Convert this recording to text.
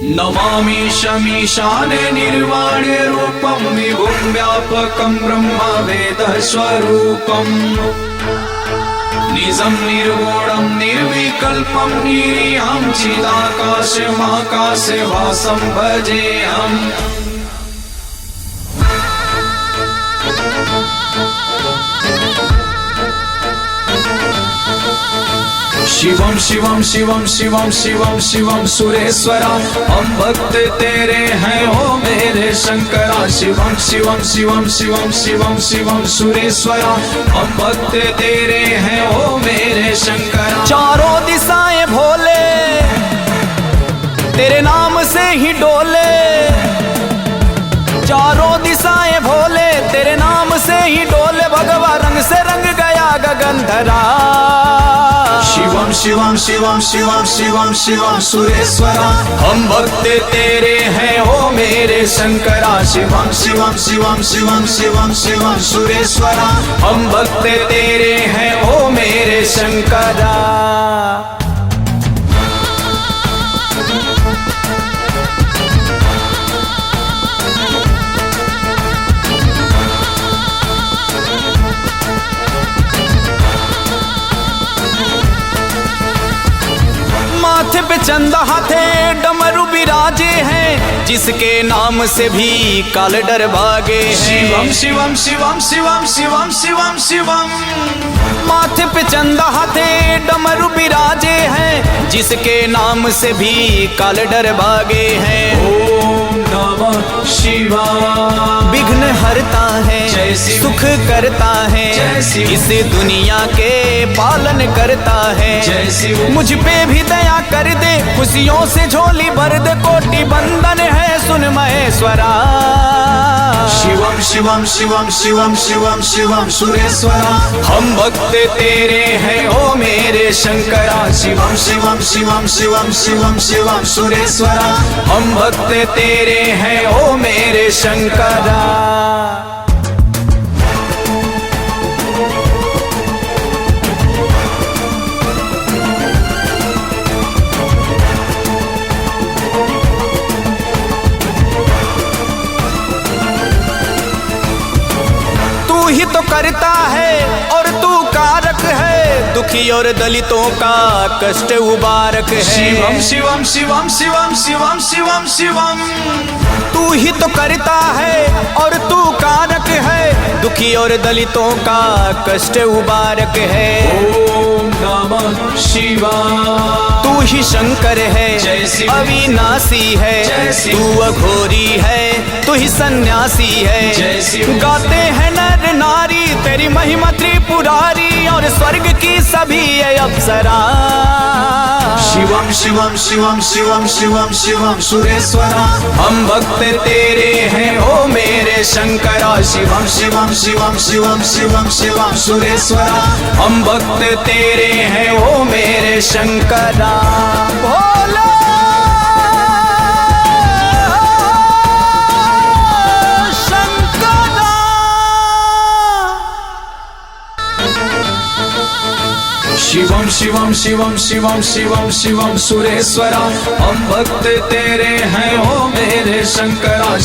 नमामि शमीशाने निर्वाणे रूपं विभुं व्यापकं ब्रह्म वेदस्वरूपम् निजं निर्गुणं निर्विकल्पं निरीहं चिदाकाशमाकाशे वासं भजेऽहम्। शिवम शिवम शिवम शिवम शिवम शिवम सुरेश्वरा, हम भक्त तेरे हैं ओ मेरे शंकरा। शिवम शिवम शिवम शिवम शिवम शिवम सुरेश्वरा, हम भक्त तेरे हैं ओ मेरे शंकरा। चारों दिशाएं भोले तेरे नाम से ही डोले, चारों दिशाएं भोले तेरे नाम से ही डोले। भगवा रंग से रंग गया गगन धरा। शिवम शिवम शिवम शिवम शिवम शिवम सुरेश्वरा, हम भक्त तेरे हैं ओ मेरे शंकरा। शिवम शिवम शिवम शिवम शिवम शिवम सुरेश्वरा, हम भक्त तेरे हैं ओ मेरे शंकरा। माथे पे चंदा हाथे डमरू बिराजे हैं, जिसके नाम से भी काल डर भागे हैं। शिवम शिवम शिवम शिवम शिवम शिवम शिवम, माथे पे चंदा हाथे डमरू बिराजे हैं, जिसके नाम से भी काल डर भागे हैं। ओम नमः शिवाय। विघ्न हरता है, जय शिव। सुख करता है, जय शिव। इस दुनिया के पालन करता है। जय शिव। मुझ पे भी दया कर दे, खुशियों से झोली भर दे। कोटि बंदन है सुन महेश्वरा। शिवम शिवम शिवम शिवम शिवम शिवम सुरेश्वरा, हम भक्त तेरे हैं ओ मेरे शंकरा। शिवम शिवम शिवम शिवम शिवम शिवम सुरेश्वरा, हम भक्त तेरे हैं ओ मेरे शंकरा। तू ही तो करता है और तू कारक है, दुखी और दलितों का कष्ट उबारक है। शिवम शिवम शिवम शिवम शिवम शिवम शिवम, तू ही तो करता है और तू कारक है, दुखी और दलितों का कष्ट उबारक है। ओम नमः शिवाय। तू ही शंकर है, जय शिव। अविनाशी है, जय शिव। तू अघोरी है, तू ही सन्यासी है। जय शिव। गाते हैं नर नारी तेरी महिमा त्रिपुरारी, और स्वर्ग की सभी ये अप्सरा। शिवम शिवम शिवम शिवम शिवम शिवम सुरेश्वरा, हम भक्त तेरे हैं ओ मेरे शंकरा। शिवम शिवम शिवम शिवम शिवम शिवम सुरेश्वरा, हम भक्त तेरे हैं ओ मेरे शंकरा। भोला शंकरा। शिवम शिवम शिवम शिवम शिवम शिवम सुरेश्वरा, हम भक्त तेरे हैं ओ मेरे शंकरा।